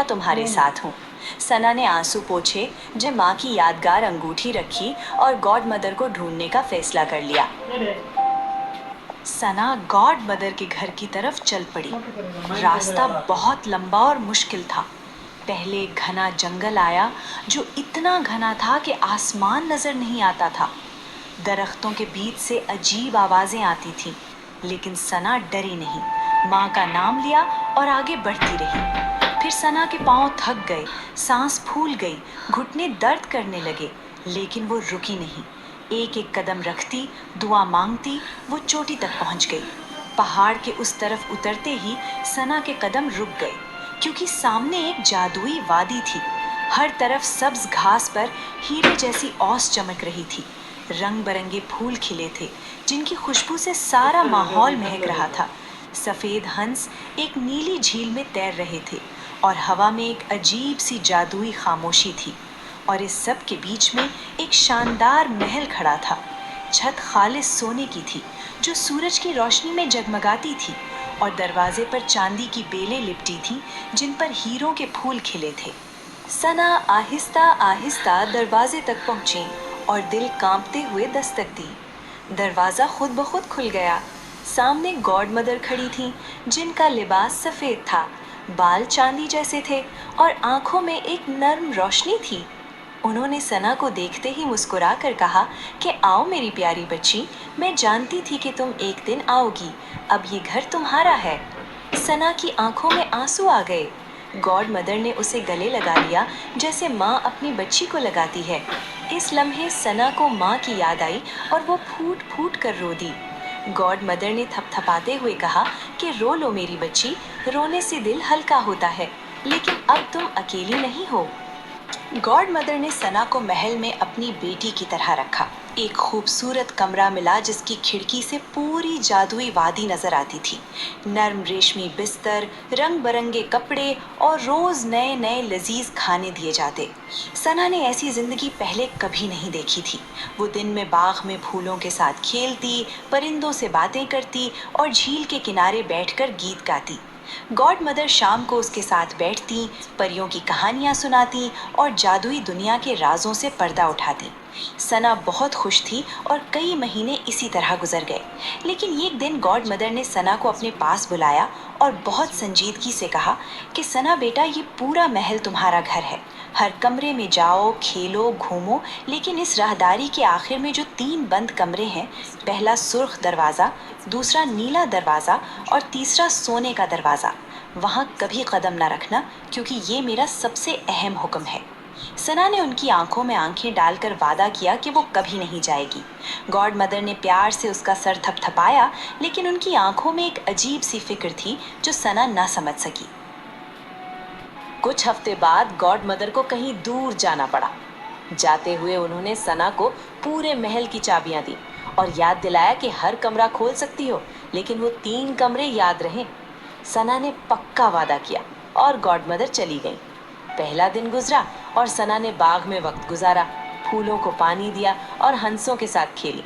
तुम्हारे साथ हूँ। सना ने आंसू पोंछे जब माँ की यादगार अंगूठी रखी और गॉड मदर को ढूंढने का फैसला कर लिया। सना गॉड मदर के घर की तरफ चल पड़ी। रास्ता बहुत लंबा और मुश्किल था। पहले घना जंगल आया जो इतना घना था कि आसमान नजर नहीं आता था। दरख्तों के बीच से अजीब आवाजें आती थीं, लेकिन सना डरी नहीं। माँ का नाम लिया और आगे बढ़ती रही। फिर सना के पांव थक गए, सांस फूल गई, घुटने दर्द करने लगे, लेकिन वो रुकी नहीं। एक एक कदम रखती, दुआ मांगती, वो चोटी तक पहुंच गई। पहाड़ के उस तरफ उतरते ही सना के कदम रुक गए, क्योंकि सामने एक जादुई वादी थी। हर तरफ सब्ज घास पर हीरे जैसी औस चमक रही थी। रंग बरंगे फूल खिले थे, जिनकी खुशबू से सारा माहौल महक रहा था। सफेद हंस एक नीली झील में तैर रहे थे और हवा में एक अजीब सी जादुई खामोशी थी। और इस सब के बीच में एक शानदार महल खड़ा था। छत खालिस सोने की थी, जो सूरज की रोशनी में जगमगाती थी, और दरवाजे पर चांदी की बेलें लिपटी थीं, जिन पर हीरों के फूल खिले थे। सना आहिस्ता आहिस्ता दरवाजे तक पहुंची और दिल कांपते हुए दस्तक दी। दरवाजा खुद ब खुद खुल गया। सामने गॉड मदर खड़ी थीं, जिनका लिबास सफेद था, बाल चांदी जैसे थे और आंखों में एक नर्म रोशनी थी। उन्होंने सना को देखते ही मुस्कुरा कर कहा कि आओ मेरी प्यारी बच्ची, मैं जानती थी कि तुम एक दिन आओगी। अब ये घर तुम्हारा है। सना की आंखों में आंसू आ गए। गॉड मदर ने उसे गले लगा लिया, जैसे माँ अपनी बच्ची को लगाती है। इस लम्हे सना को माँ की याद आई और वो फूट फूट कर रो दी। गॉड मदर ने थपथपाते हुए कहा कि रो लो मेरी बच्ची, रोने से दिल हल्का होता है, लेकिन अब तुम अकेली नहीं हो। गॉड मदर ने सना को महल में अपनी बेटी की तरह रखा। एक खूबसूरत कमरा मिला, जिसकी खिड़की से पूरी जादुई वादी नजर आती थी। नर्म रेशमी बिस्तर, रंग बरंगे कपड़े और रोज नए नए लजीज खाने दिए जाते। सना ने ऐसी जिंदगी पहले कभी नहीं देखी थी। वो दिन में बाग में फूलों के साथ खेलती, परिंदों से बातें करती और झील के किनारे बैठकर गीत गाती। गॉड मदर शाम को उसके साथ बैठती, परियों की कहानियां सुनाती और जादुई दुनिया के राजों से पर्दा उठाती। सना बहुत खुश थी और कई महीने इसी तरह गुजर गए। लेकिन एक दिन गॉड मदर ने सना को अपने पास बुलाया और बहुत संजीदगी से कहा कि सना बेटा, ये पूरा महल तुम्हारा घर है। हर कमरे में जाओ, खेलो, घूमो, लेकिन इस राहदारी के आखिर में जो 3 बंद कमरे हैं, पहला सुर्ख दरवाज़ा, दूसरा नीला दरवाज़ा और तीसरा सोने का दरवाज़ा, वहाँ कभी कदम न रखना, क्योंकि ये मेरा सबसे अहम हुक्म है। सना ने उनकी आंखों में आंखें डालकर वादा किया कि वो कभी नहीं जाएगी। गॉड मदर ने प्यार से उसका सर थपथपाया, लेकिन उनकी आंखों में एक अजीब सी फिक्र थी जो सना ना समझ सकी। कुछ हफ्ते बाद गॉड मदर को कहीं दूर जाना पड़ा। जाते हुए उन्होंने सना को पूरे महल की चाबियां दी और याद दिलाया कि हर कमरा खोल सकती हो, लेकिन वो 3 कमरे याद रहें। सना ने पक्का वादा किया और गॉड मदर चली गई। पहला दिन गुजरा और सना ने बाग में वक्त गुजारा, फूलों को पानी दिया और हंसों के साथ खेली।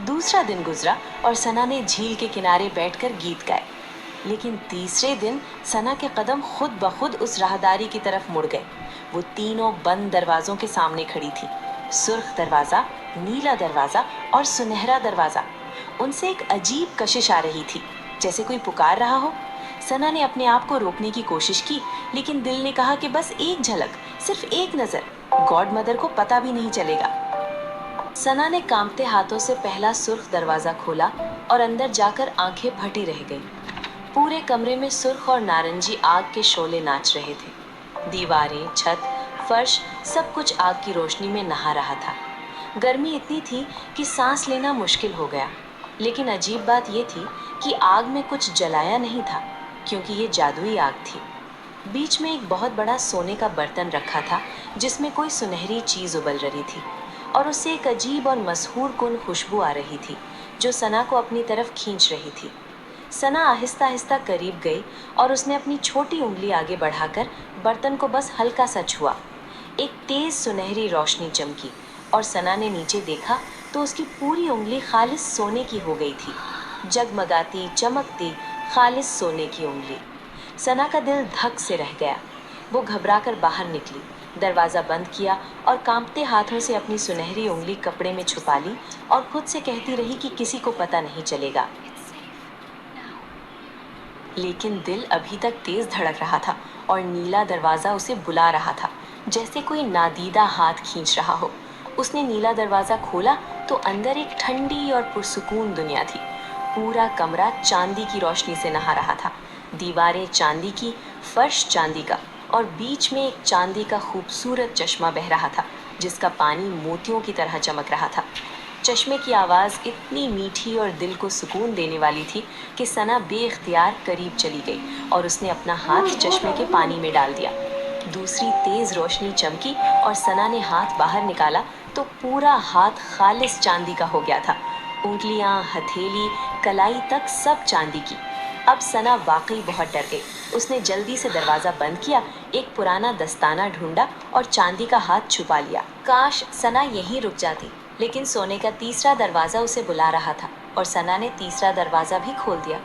दूसरा दिन गुजरा और सना ने झील के किनारे बैठकर गीत गाए। लेकिन तीसरे दिन सना के कदम खुद ब खुद उस राहदारी की तरफ मुड़ गए। वो तीनों बंद दरवाजों के सामने खड़ी थी, सुर्ख दरवाजा, नीला दरवाजा और सुनहरा दरवाजा। उनसे एक अजीब कशिश आ रही थी, जैसे कोई पुकार रहा हो। सना ने अपने आप को रोकने की कोशिश की, लेकिन दिल ने कहा कि बस एक झलक, सिर्फ एक नजर, गॉड मदर को पता भी नहीं चलेगा। सना ने कांपते हाथों से पहला सुर्ख दरवाजा खोला और अंदर जाकर आंखें फटी रह गईं। पूरे कमरे में सुर्ख और नारंगी आग के शोले नाच रहे थे। दीवारें, छत, फर्श, सब कुछ आग की रोशनी में नहा रहा था। गर्मी इतनी थी कि सांस लेना मुश्किल हो गया। लेकिन अजीब बात यह थी कि आग में कुछ जलाया नहीं था, क्योंकि ये जादुई आग थी। बीच में एक बहुत बड़ा सोने का बर्तन रखा था, जिसमें कोई सुनहरी चीज उबल रही थी और उससे एक अजीब और मशहूर कुन खुशबू आ रही थी, जो सना को अपनी तरफ खींच रही थी। सना आहिस्ता आहिस्ता करीब गई और उसने अपनी छोटी उंगली आगे बढ़ाकर बर्तन को बस हल्का सा छुआ। एक तेज सुनहरी रोशनी चमकी और सना ने नीचे देखा तो उसकी पूरी उंगली खालिस सोने की हो गई थी। जगमगाती, चमकती, खालिस सोने की उंगली। सना का दिल धक से रह गया। वो घबरा कर बाहर निकली, दरवाज़ा बंद किया और कांपते हाथों से अपनी सुनहरी उंगली कपड़े में छुपा ली और खुद से कहती रही कि किसी को पता नहीं चलेगा। लेकिन दिल अभी तक तेज धड़क रहा था और नीला दरवाज़ा उसे बुला रहा था, जैसे कोई नादीदा हाथ खींच रहा हो। उसने नीला दरवाज़ा खोला तो अंदर एक ठंडी और पुरसुकून दुनिया थी। पूरा कमरा चांदी की रोशनी से नहा रहा था, दीवारें चांदी की, फर्श चांदी का, और बीच में एक चांदी का खूबसूरत चश्मा बह रहा था जिसका पानी मोतियों की तरह चमक रहा था। चश्मे की आवाज़ इतनी मीठी और दिल को सुकून देने वाली थी कि सना बेइख्तियार करीब चली गई और उसने अपना हाथ चश्मे के पानी में डाल दिया। दूसरी तेज रोशनी चमकी और सना ने हाथ बाहर निकाला तो पूरा हाथ खालिस चांदी का हो गया था। उंगलियां, हथेली, कलाई तक सब चांदी की। अब सना वाकई बहुत डर गई। उसने जल्दी से दरवाज़ा बंद किया, एक पुराना दस्ताना ढूंढा और चांदी का हाथ छुपा लिया। काश सना यहीं रुक जाती, लेकिन सोने का तीसरा दरवाज़ा उसे बुला रहा था और सना ने तीसरा दरवाज़ा भी खोल दिया।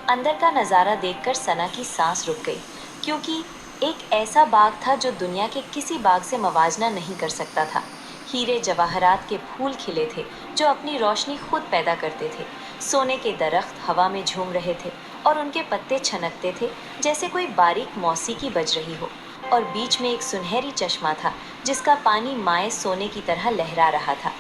अंदर का नज़ारा देखकर सना की सांस रुक गई, क्योंकि एक ऐसा बाग था जो दुनिया के किसी बाग से मवाजना नहीं कर सकता था। हीरे जवाहरात के फूल खिले थे जो अपनी रोशनी खुद पैदा करते थे। सोने के दरख्त हवा में झूम रहे थे और उनके पत्ते छनकते थे जैसे कोई बारीक मौसीकी बज रही हो। और बीच में एक सुनहरी चश्मा था जिसका पानी माए सोने की तरह लहरा रहा था।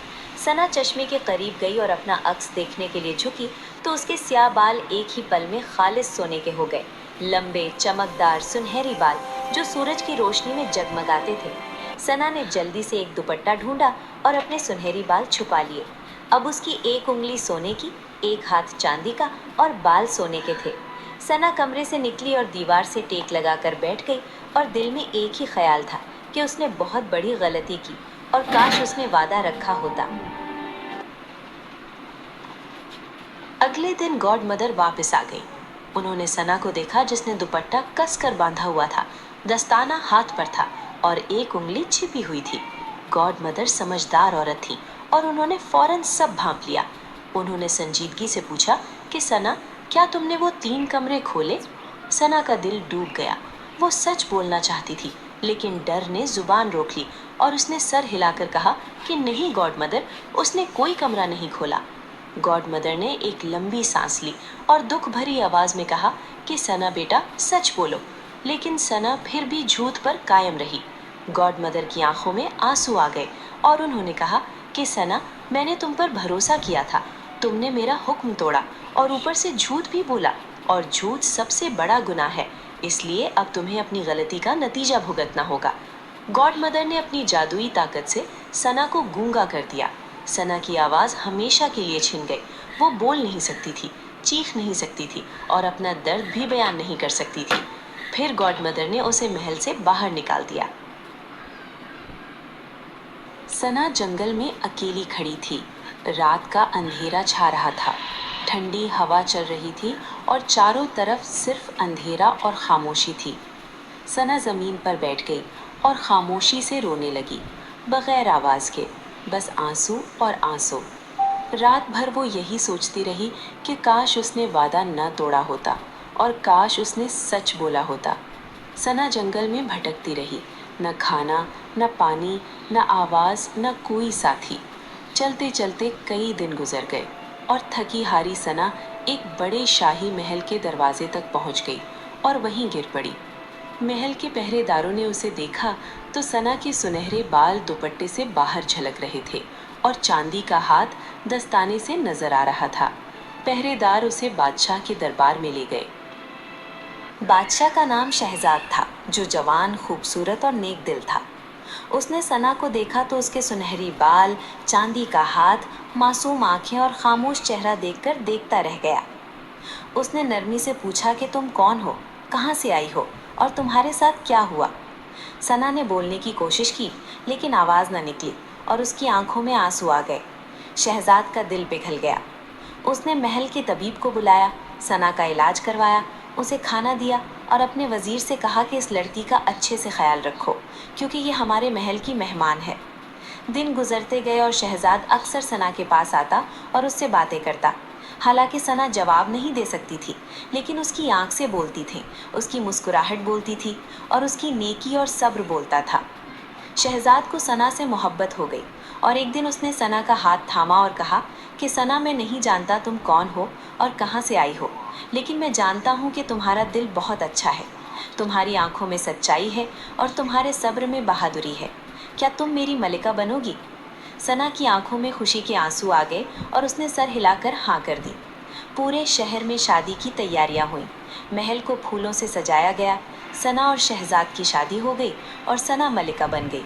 सना चश्मे के करीब गई और अपना अक्स देखने के लिए झुकी तो उसके स्याह बाल एक ही पल में खालिस सोने के हो गए। लंबे, चमकदार, सुनहरी बाल जो सूरज की रोशनी में जगमगाते थे। सना ने जल्दी से एक दुपट्टा ढूंढा और अपने सुनहरी बाल छुपा लिए। अब उसकी एक उंगली सोने की, एक हाथ चांदी का और बाल सोने के थे। सना कमरे से निकली और दीवार से टेक लगाकर बैठ गई और दिल में एक ही ख्याल था कि उसने बहुत बड़ी गलती की और काश उसने वादा रखा होता। अगले दिन गॉड मदर वापस आ गई। उन्होंने सना को देखा जिसने दुपट्टा कस कर बांधा हुआ था, दस्ताना हाथ पर था और एक उंगली छिपी हुई थी। गॉड मदर समझदार औरत थी और उन्होंने फौरन सब भांप लिया। उन्होंने संजीदगी से पूछा कि सना, क्या तुमने वो 3 कमरे खोले? सना का दिल डूब गया। वो सच बोलना चाहती थी, लेकिन डर ने जुबान रोक ली और उसने सर हिलाकर कहा कि नहीं गॉड मदर, उसने कोई कमरा नहीं खोला। गॉड मदर ने एक लंबी सांस ली और दुख भरी आवाज में कहा कि सना बेटा, सच बोलो। लेकिन सना फिर भी झूठ पर कायम रही। गॉड मदर की आंखों में आंसू आ गए और उन्होंने कहा कि सना, मैंने तुम पर भरोसा किया था, तुमने मेरा हुक्म तोड़ा और ऊपर से झूठ भी बोला, और झूठ सबसे बड़ा गुनाह है, इसलिए अब तुम्हें अपनी गलती का नतीजा भुगतना होगा। गॉड मदर ने अपनी जादुई ताकत से सना को गूंगा कर दिया। सना की आवाज़ हमेशा के लिए छिन गई। वो बोल नहीं सकती थी, चीख नहीं सकती थी और अपना दर्द भी बयान नहीं कर सकती थी। फिर गॉड मदर ने उसे महल से बाहर निकाल दिया। सना जंगल में अकेली खड़ी थी। रात का अंधेरा छा रहा था, ठंडी हवा चल रही थी और चारों तरफ सिर्फ अंधेरा और खामोशी थी। सना ज़मीन पर बैठ गई और खामोशी से रोने लगी, बगैर आवाज़ के, बस आंसू और आंसू। रात भर वो यही सोचती रही कि काश उसने वादा न तोड़ा होता और काश उसने सच बोला होता। सना जंगल में भटकती रही, न खाना, न पानी, न आवाज़, न कोई साथी। चलते चलते कई दिन गुजर गए और थकी हारी सना एक बड़े शाही महल के दरवाजे तक पहुंच गई और वहीं गिर पड़ी। महल के पहरेदारों ने उसे देखा तो सना के सुनहरे बाल दुपट्टे से बाहर झलक रहे थे और चांदी का हाथ दस्ताने से नजर आ रहा था। पहरेदार उसे बादशाह के दरबार में ले गए। बादशाह का नाम शहजाद था, जो जवान, खूबसूरत और नेक दिल था। उसने सना को देखा तो उसके सुनहरी बाल, चांदी का हाथ, मासूम आंखें और खामोश चेहरा देखकर देखता रह गया। उसने नरमी से पूछा कि तुम कौन हो, कहाँ से आई हो और तुम्हारे साथ क्या हुआ? सना ने बोलने की कोशिश की, लेकिन आवाज़ न निकली और उसकी आंखों में आंसू आ गए। शहजाद का दिल पिघल गया। उसने महल के तबीब को बुलाया, सना का इलाज करवाया, उसे खाना दिया और अपने वज़ीर से कहा कि इस लड़की का अच्छे से ख्याल रखो, क्योंकि ये हमारे महल की मेहमान है। दिन गुजरते गए और शहजाद अक्सर सना के पास आता और उससे बातें करता। حالانکہ ثنا جواب نہیں دے سکتی تھی، لیکن اس کی آنکھ سے بولتی تھی، اس کی مسکراہٹ بولتی تھی اور اس کی نیکی اور صبر بولتا تھا۔ شہزاد کو ثنا سے محبت ہو گئی اور ایک دن اس نے ثنا کا ہاتھ تھاما اور کہا کہ ثنا، میں نہیں جانتا تم کون ہو اور کہاں سے آئی ہو، لیکن میں جانتا ہوں کہ تمہارا دل بہت اچھا ہے، تمہاری آنکھوں میں سچائی ہے اور تمہارے صبر میں بہادری ہے۔ کیا تم میری ملکہ بنو گی؟ ثنا کی آنکھوں میں خوشی کے آنسو آ گئے اور اس نے سر ہلا کر ہاں کر دی۔ پورے شہر میں شادی کی تیاریاں ہوئیں، محل کو پھولوں سے سجایا گیا۔ ثنا اور شہزاد کی شادی ہو گئی اور ثنا ملکہ بن گئی۔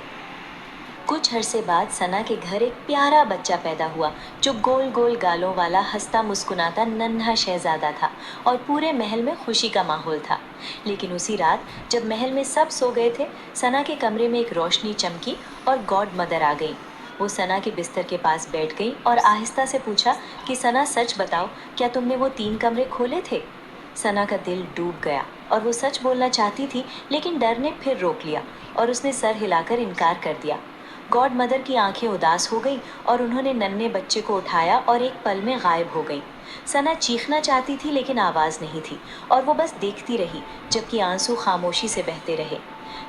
کچھ عرصے بعد ثنا کے گھر ایک پیارا بچہ پیدا ہوا جو گول گول گالوں والا ہنستا مسکراتا ننھا شہزادہ تھا اور پورے محل میں خوشی کا ماحول تھا۔ لیکن اسی رات جب محل میں سب سو گئے تھے، ثنا کے کمرے میں ایک روشنی چمکی اور گاڈ مدر آ گئی۔ وہ ثنا کے بستر کے پاس بیٹھ گئی اور آہستہ سے پوچھا کہ ثنا، سچ بتاؤ، کیا تم نے وہ 3 کمرے کھولے تھے؟ ثنا کا دل ڈوب گیا اور وہ سچ بولنا چاہتی تھی، لیکن ڈر نے پھر روک لیا اور اس نے سر ہلا کر انکار کر دیا۔ گاڈ مدر کی آنکھیں اداس ہو گئیں اور انہوں نے ننھے بچے کو اٹھایا اور ایک پل میں غائب ہو گئیں۔ ثنا چیخنا چاہتی تھی لیکن آواز نہیں تھی اور وہ بس دیکھتی رہی جبکہ آنسو خاموشی سے بہتے رہے۔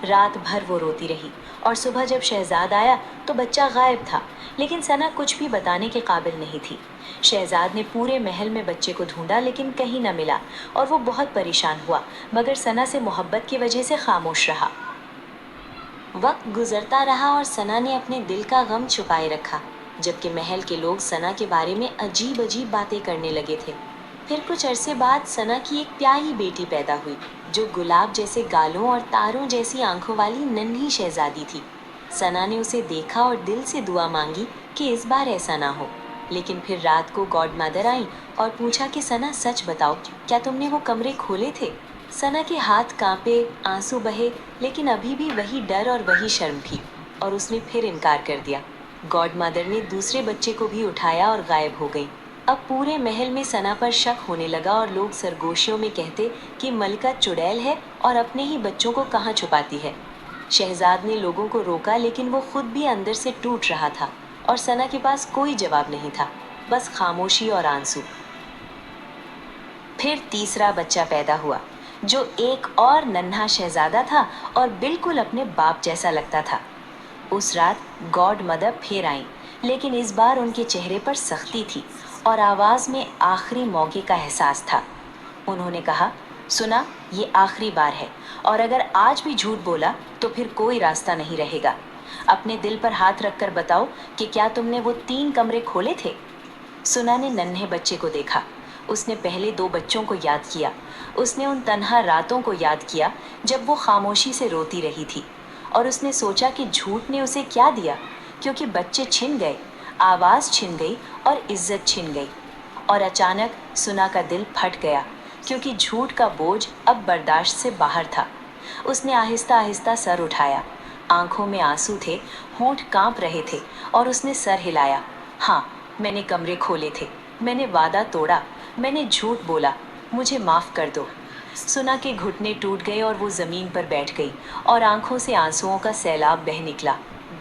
رات بھر وہ روتی رہی اور صبح جب شہزاد آیا تو بچہ غائب تھا، لیکن ثنا کچھ بھی بتانے کے قابل نہیں تھی۔ شہزاد نے پورے محل میں بچے کو ڈھونڈا لیکن کہیں نہ ملا اور وہ بہت پریشان ہوا، مگر ثنا سے محبت کی وجہ سے خاموش رہا۔ وقت گزرتا رہا اور ثنا نے اپنے دل کا غم چھپائے رکھا، جبکہ محل کے لوگ ثنا کے بارے میں عجیب عجیب باتیں کرنے لگے تھے۔ پھر کچھ عرصے بعد ثنا کی ایک پیاری بیٹی پیدا ہوئی جو گلاب جیسے گالوں اور تاروں جیسی آنکھوں والی ننھی شہزادی تھی۔ ثنا نے اسے دیکھا اور دل سے دعا مانگی کہ اس بار ایسا نہ ہو، لیکن پھر رات کو گاڈ مدر آئیں اور پوچھا کہ ثنا، سچ بتاؤ، کیا تم نے وہ کمرے کھولے تھے؟ ثنا کے ہاتھ کانپے، آنسو بہے، لیکن ابھی بھی وہی ڈر اور وہی شرم تھی اور اس نے پھر انکار کر دیا۔ گاڈ مدر نے دوسرے بچے کو بھی اٹھایا اور غائب ہو گئی۔ اب پورے محل میں ثنا پر شک ہونے لگا اور لوگ سرگوشیوں میں کہتے کہ ملکہ چڑیل ہے اور اپنے ہی بچوں کو کہاں چھپاتی ہے۔ شہزاد نے لوگوں کو روکا لیکن وہ خود بھی اندر سے ٹوٹ رہا تھا اور ثنا کے پاس کوئی جواب نہیں تھا، بس خاموشی اور آنسو۔ پھر تیسرا بچہ پیدا ہوا جو ایک اور ننھا شہزادہ تھا اور بالکل اپنے باپ جیسا لگتا تھا۔ اس رات گاڈ مدر پھر آئیں، لیکن اس بار ان کے چہرے پر سختی تھی اور آواز میں آخری موقع کا احساس تھا۔ انہوں نے کہا، سنا، یہ آخری بار ہے اور اگر آج بھی جھوٹ بولا تو پھر کوئی راستہ نہیں رہے گا۔ اپنے دل پر ہاتھ رکھ کر بتاؤ کہ کیا تم نے وہ 3 کمرے کھولے تھے؟ ثنا نے ننھے بچے کو دیکھا، اس نے پہلے 2 بچوں کو یاد کیا، اس نے ان تنہا راتوں کو یاد کیا جب وہ خاموشی سے روتی رہی تھی، اور اس نے سوچا کہ جھوٹ نے اسے کیا دیا، کیونکہ بچے چھن گئے، آواز چھن گئی اور عزت چھن گئی۔ اور اچانک ثنا کا دل پھٹ گیا کیونکہ جھوٹ کا بوجھ اب برداشت سے باہر تھا۔ اس نے آہستہ آہستہ سر اٹھایا، آنکھوں میں آنسو تھے، ہونٹ کانپ رہے تھے اور اس نے سر ہلایا۔ ہاں، میں نے کمرے کھولے تھے، میں نے وعدہ توڑا، میں نے جھوٹ بولا، مجھے معاف کر دو۔ ثنا کے گھٹنے ٹوٹ گئے اور وہ زمین پر بیٹھ گئی اور آنکھوں سے آنسوؤں کا سیلاب بہہ نکلا۔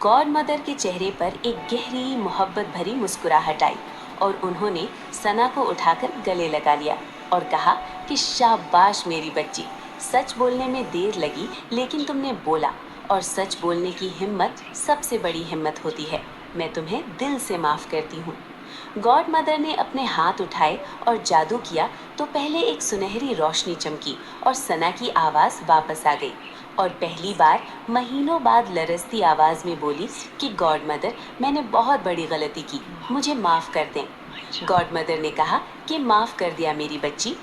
گاڈ مدر کے چہرے پر ایک گہری محبت بھری مسکراہٹ آئی اور انہوں نے ثنا کو اٹھا کر گلے لگا لیا اور کہا کہ شاباش میری بچی، سچ بولنے میں دیر لگی لیکن تم نے بولا، اور سچ بولنے کی ہمت سب سے بڑی ہمت ہوتی ہے۔ میں تمہیں دل سے معاف کرتی ہوں۔ گاڈ مدر نے اپنے ہاتھ اٹھائے اور جادو کیا تو پہلے ایک سنہری روشنی چمکی اور ثنا کی آواز واپس آ گئی، اور پہلی بار مہینوں بعد لرزتی آواز میں بولی کہ گاڈ مدر، میں نے بہت بڑی غلطی کی، مجھے معاف کر دیں۔ گاڈ مدر نے کہا کہ معاف کر دیا میری بچی۔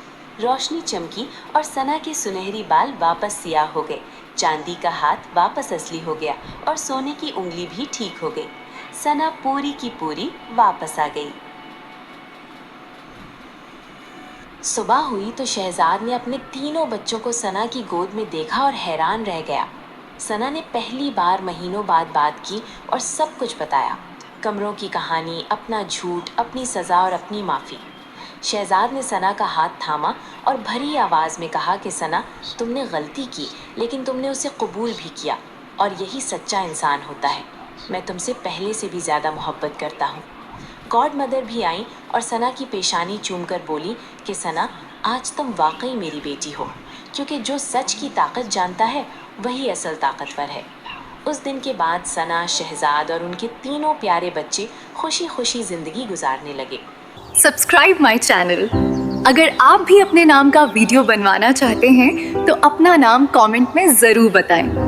روشنی چمکی اور ثنا کے سنہری بال واپس سیاہ ہو گئے، چاندی کا ہاتھ واپس اصلی ہو گیا اور سونے کی انگلی بھی ٹھیک ہو گئی۔ ثنا پوری کی پوری واپس آ گئی۔ صبح ہوئی تو شہزاد نے اپنے تینوں بچوں کو ثنا کی گود میں دیکھا اور حیران رہ گیا۔ ثنا نے پہلی بار مہینوں بعد بات کی اور سب کچھ بتایا، کمروں کی کہانی، اپنا جھوٹ، اپنی سزا اور اپنی معافی۔ شہزاد نے ثنا کا ہاتھ تھاما اور بھری آواز میں کہا کہ ثنا، تم نے غلطی کی لیکن تم نے اسے قبول بھی کیا، اور یہی سچا انسان ہوتا ہے۔ میں تم سے پہلے سے بھی زیادہ محبت کرتا ہوں۔ گاڈ مدر بھی آئیں اور ثنا کی پیشانی چوم کر بولی کہ ثنا آج تم واقعی میری بیٹی ہو، کیونکہ جو سچ کی طاقت جانتا ہے وہی اصل طاقتور ہے۔ اس دن کے بعد ثنا، شہزاد اور ان کے تینوں پیارے بچے خوشی خوشی زندگی گزارنے لگے۔ Subscribe my channel. اگر آپ بھی اپنے نام کا ویڈیو بنوانا چاہتے ہیں تو اپنا نام کامنٹ میں ضرور بتائیں۔